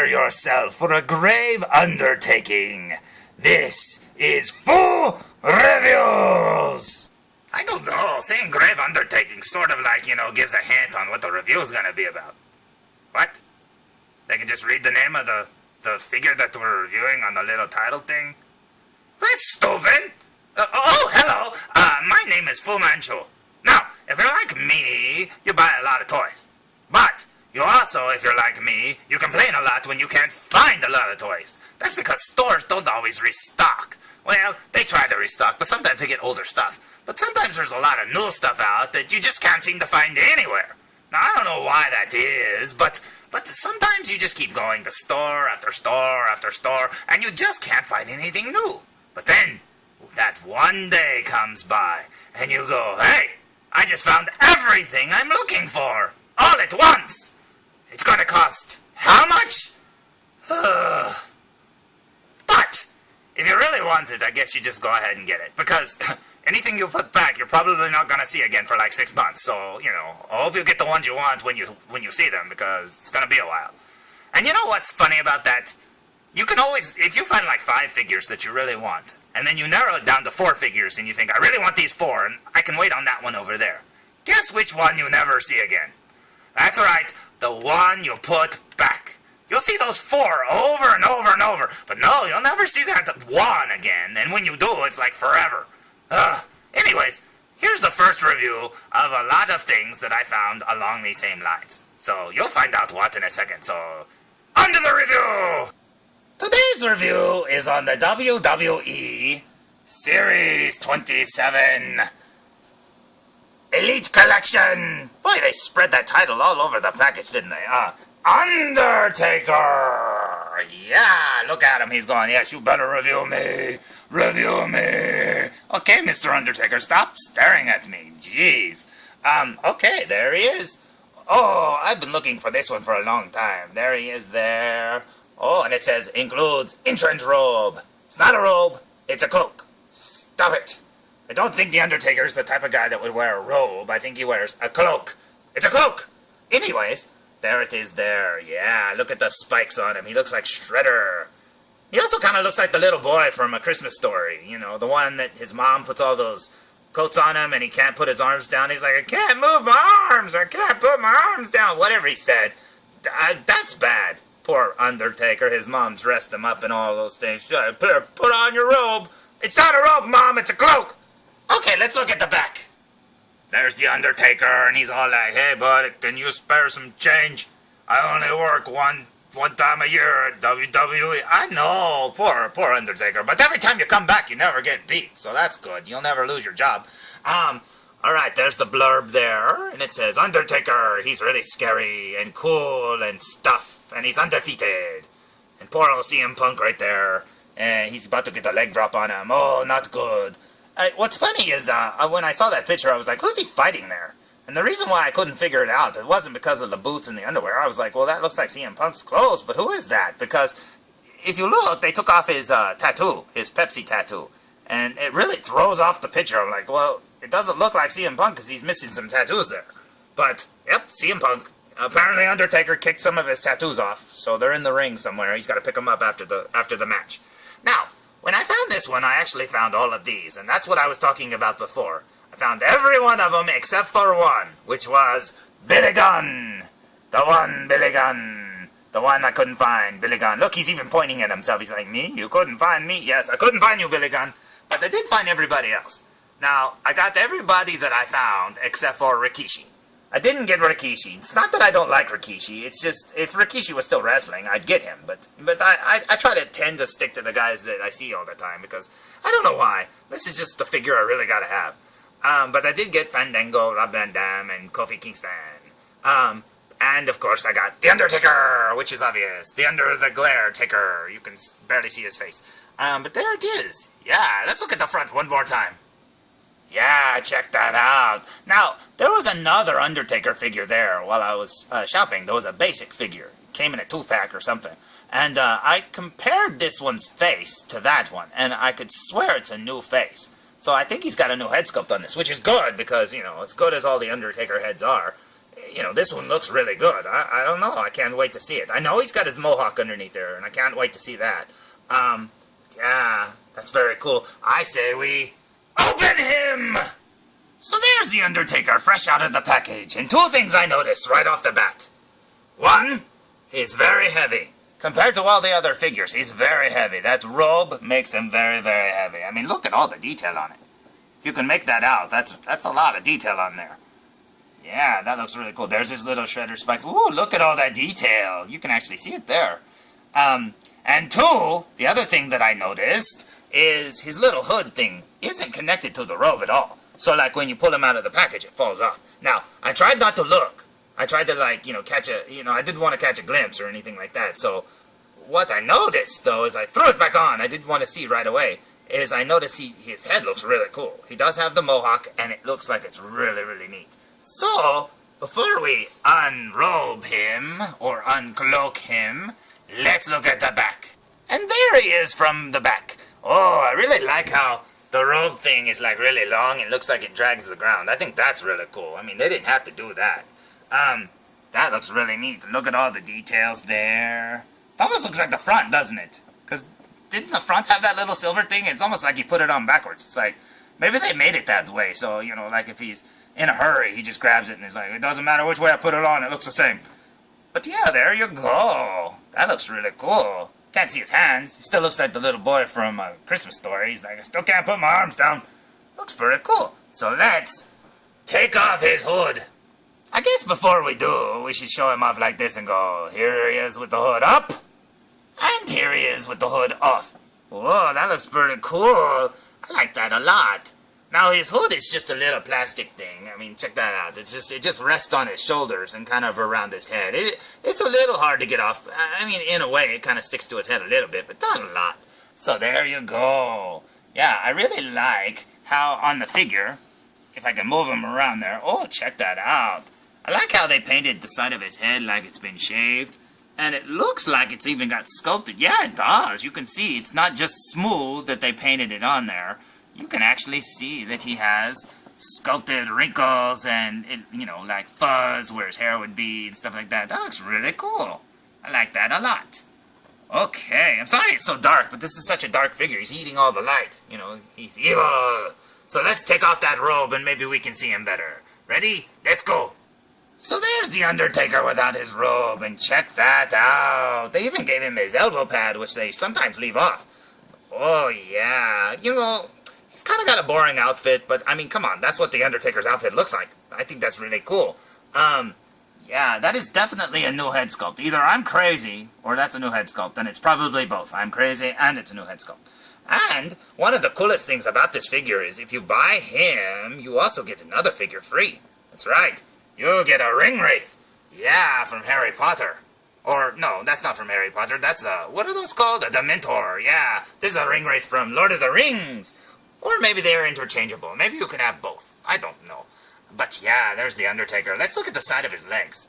prepare yourself for a grave undertaking. This is Full Reviews! I don't know, saying grave undertaking sort of like, gives a hint on what the review's gonna be about. What? They can just read the name of the figure that we're reviewing on the little title thing? That's stupid! Hello! My name is Fu Manchu. Now, if you're like me, you buy a lot of toys. But you also, if you're like me, you complain a lot when you can't find a lot of toys. That's because stores don't always restock. Well, they try to restock, but sometimes they get older stuff. But sometimes there's a lot of new stuff out that you just can't seem to find anywhere. Now, I don't know why that is, but sometimes you just keep going to store after store after store, and you just can't find anything new. But then, that one day comes by, and you go, hey, I just found everything I'm looking for, all at once. It's gonna cost how much? But if you really want it, I guess you just go ahead and get it, because anything you put back, you're probably not gonna see again for like 6 months. So, I hope you get the ones you want when you see them, because it's gonna be a while. And you know what's funny about that? You can always, if you find like 5 figures that you really want, and then you narrow it down to 4 figures, and you think, I really want these 4, and I can wait on that one over there. Guess which one you never see again? That's right, the one you put back. You'll see those 4 over and over and over, but no, you'll never see that one again, and when you do, it's like forever. Anyways, here's the first review of a lot of things that I found along these same lines. So, you'll find out what in a second, so, on to the review! Today's review is on the WWE Series 27 Elite Collection. Boy, they spread that title all over the package, didn't they? Undertaker! Yeah, look at him. He's going, yes, you better review me. Review me. Okay, Mr. Undertaker, stop staring at me. Jeez. Okay, there he is. Oh, I've been looking for this one for a long time. There he is there. Oh, and it says, includes entrance robe. It's not a robe, it's a cloak. Stop it. I don't think the Undertaker's the type of guy that would wear a robe. I think he wears a cloak. It's a cloak! Anyways, there it is there. Yeah, look at the spikes on him. He looks like Shredder. He also kind of looks like the little boy from A Christmas Story. The one that his mom puts all those coats on him and he can't put his arms down. He's like, I can't move my arms. I can't put my arms down. Whatever he said. That's bad. Poor Undertaker. His mom dressed him up and all those things. Put on your robe. It's not a robe, Mom. It's a cloak. Okay, let's look at the back. There's the Undertaker, and he's all like, hey, bud, can you spare some change? I only work one time a year at WWE. I know, poor Undertaker. But every time you come back, you never get beat. So that's good. You'll never lose your job. Alright, there's the blurb there. And it says, Undertaker, he's really scary and cool and stuff. And he's undefeated. And poor old CM Punk right there. And he's about to get a leg drop on him. Oh, not good. What's funny is, when I saw that picture, I was like, who's he fighting there? And the reason why I couldn't figure it out, it wasn't because of the boots and the underwear. I was like, well, that looks like CM Punk's clothes, but who is that? Because if you look, they took off his tattoo, his Pepsi tattoo. And it really throws off the picture. I'm like, well, it doesn't look like CM Punk because he's missing some tattoos there. But, yep, CM Punk. Apparently Undertaker kicked some of his tattoos off, so they're in the ring somewhere. He's got to pick them up after the match. Now, when I found this one, I actually found all of these, and that's what I was talking about before. I found every one of them except for one, which was Billy Gunn. The one Billy Gunn. The one I couldn't find, Billy Gunn. Look, he's even pointing at himself. He's like, me? You couldn't find me? Yes, I couldn't find you, Billy Gunn. But I did find everybody else. Now, I got everybody that I found except for Rikishi. I didn't get Rikishi. It's not that I don't like Rikishi. It's just, if Rikishi was still wrestling, I'd get him. But I try to tend to stick to the guys that I see all the time because I don't know why. This is just the figure I really gotta have. But I did get Fandango, Rob Van Dam, and Kofi Kingston. And of course I got The Undertaker, which is obvious. The Under the Glare Taker. You can barely see his face. But there it is. Yeah, let's look at the front one more time. Yeah, check that out. Now, there was another Undertaker figure there while I was shopping. There was a basic figure. It came in a 2-pack or something. And I compared this one's face to that one, and I could swear it's a new face. So I think he's got a new head sculpt on this, which is good because, as good as all the Undertaker heads are, this one looks really good. I don't know. I can't wait to see it. I know he's got his mohawk underneath there, and I can't wait to see that. Yeah, that's very cool. I say we open him! So there's the Undertaker, fresh out of the package. And 2 things I noticed right off the bat. 1, he's very heavy. Compared to all the other figures, he's very heavy. That robe makes him very, very heavy. I mean, look at all the detail on it. If you can make that out, that's a lot of detail on there. Yeah, that looks really cool. There's his little shredder spikes. Ooh, look at all that detail. You can actually see it there. And 2, the other thing that I noticed is his little hood thing isn't connected to the robe at all. So, like, when you pull him out of the package, it falls off. Now, I tried not to look. I tried to, like, catch a, I didn't want to catch a glimpse or anything like that. So, what I noticed, though, is I threw it back on. I didn't want to see right away. Is I noticed his head looks really cool. He does have the mohawk, and it looks like it's really, really neat. So, before we unrobe him, or uncloak him, let's look at the back. And there he is from the back. Oh, I really like how the robe thing is like really long and looks like it drags the ground. I think that's really cool. I mean, they didn't have to do that. That looks really neat. Look at all the details there. It almost looks like the front, doesn't it? Because didn't the front have that little silver thing? It's almost like he put it on backwards. It's like, maybe they made it that way. So, like if he's in a hurry, he just grabs it and he's like, it doesn't matter which way I put it on, it looks the same. But yeah, there you go. That looks really cool. Can't see his hands. He still looks like the little boy from Christmas Story. He's like, I still can't put my arms down. Looks pretty cool. So let's take off his hood. I guess before we do, we should show him off like this and go, here he is with the hood up, and here he is with the hood off. Whoa, that looks pretty cool. I like that a lot. Now his hood is just a little plastic thing. I mean, check that out. It just rests on his shoulders and kind of around his head. It's a little hard to get off. I mean, in a way, it kind of sticks to his head a little bit, but not a lot. So there you go. Yeah, I really like how on the figure, if I can move him around there. Oh, check that out. I like how they painted the side of his head like it's been shaved. And it looks like it's even got sculpted. Yeah, it does. You can see it's not just smooth that they painted it on there. You can actually see that he has sculpted wrinkles and, like fuzz where his hair would be and stuff like that. That looks really cool. I like that a lot. Okay, I'm sorry it's so dark, but this is such a dark figure. He's eating all the light. He's evil. So let's take off that robe and maybe we can see him better. Ready? Let's go. So there's the Undertaker without his robe, and check that out. They even gave him his elbow pad, which they sometimes leave off. Oh, yeah. He's kind of got a boring outfit, but, I mean, come on. That's what the Undertaker's outfit looks like. I think that's really cool. Yeah, that is definitely a new head sculpt. Either I'm crazy, or that's a new head sculpt, and it's probably both. I'm crazy, and it's a new head sculpt. And one of the coolest things about this figure is if you buy him, you also get another figure free. That's right. You get a ring wraith. Yeah, from Harry Potter. Or, no, that's not from Harry Potter. That's what are those called? A Dementor. Yeah, this is a ring wraith from Lord of the Rings. Or maybe they're interchangeable. Maybe you can have both. I don't know. But yeah, there's the Undertaker. Let's look at the side of his legs.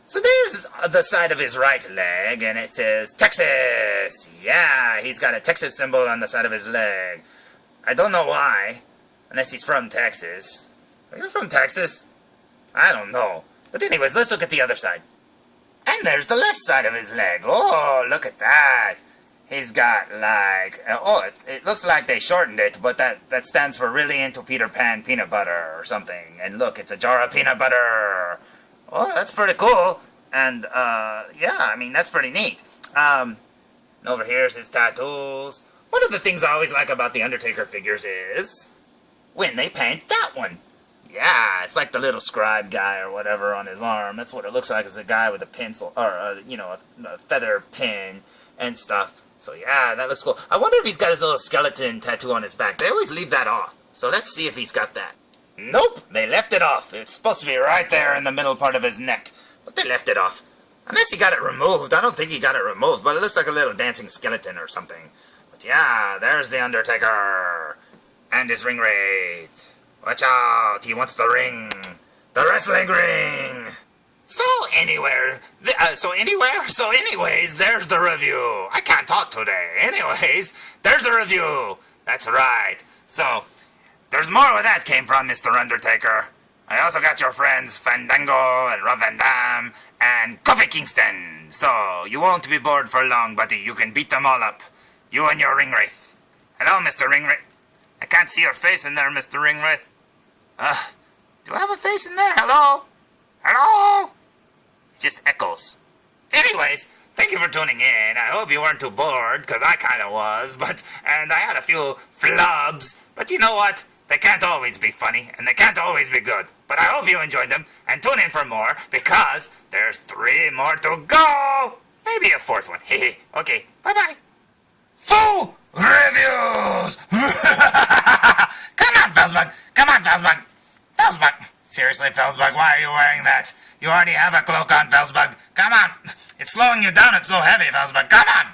So there's the side of his right leg, and it says Texas. Yeah, he's got a Texas symbol on the side of his leg. I don't know why, unless he's from Texas. Are you from Texas? I don't know. But anyways, let's look at the other side. And there's the left side of his leg. Oh, look at that. He's got like, it looks like they shortened it, but that stands for really into Peter Pan peanut butter or something. And look, it's a jar of peanut butter. Oh, that's pretty cool. And, yeah, I mean, that's pretty neat. Over here's his tattoos. One of the things I always like about the Undertaker figures is when they paint that one. Yeah, it's like the little scribe guy or whatever on his arm. That's what it looks like, is a guy with a pencil, or, a feather pen and stuff. So yeah, that looks cool. I wonder if he's got his little skeleton tattoo on his back. They always leave that off. So let's see if he's got that. Nope, they left it off. It's supposed to be right there in the middle part of his neck. But they left it off. Unless he got it removed. I don't think he got it removed, but it looks like a little dancing skeleton or something. But yeah, there's the Undertaker. And his ring wraith. Watch out, he wants the ring. The wrestling ring. So anyways, there's the review. I can't talk today. Anyways, there's the review. That's right. So, there's more where that came from, Mr. Undertaker. I also got your friends Fandango and Rob Van Dam and Kofi Kingston. So you won't be bored for long, buddy. You can beat them all up. You and your ring wraith. Hello, Mr. Ring Wraith. I can't see your face in there, Mr. Ring Wraith. Do I have a face in there? Hello? Hello? It just echoes. Anyways, thank you for tuning in. I hope you weren't too bored, because I kind of was. And I had a few flubs. But you know what? They can't always be funny, and they can't always be good. But I hope you enjoyed them, and tune in for more, because there's 3 more to go. Maybe a 4th one. Hehe. Okay, bye-bye. Full reviews! Come on, felzbug! Come on, felzbug! Felzbug! Seriously, felzbug, why are you wearing that? You already have a cloak on, felzbug. Come on! It's slowing you down, it's so heavy, felzbug. Come on!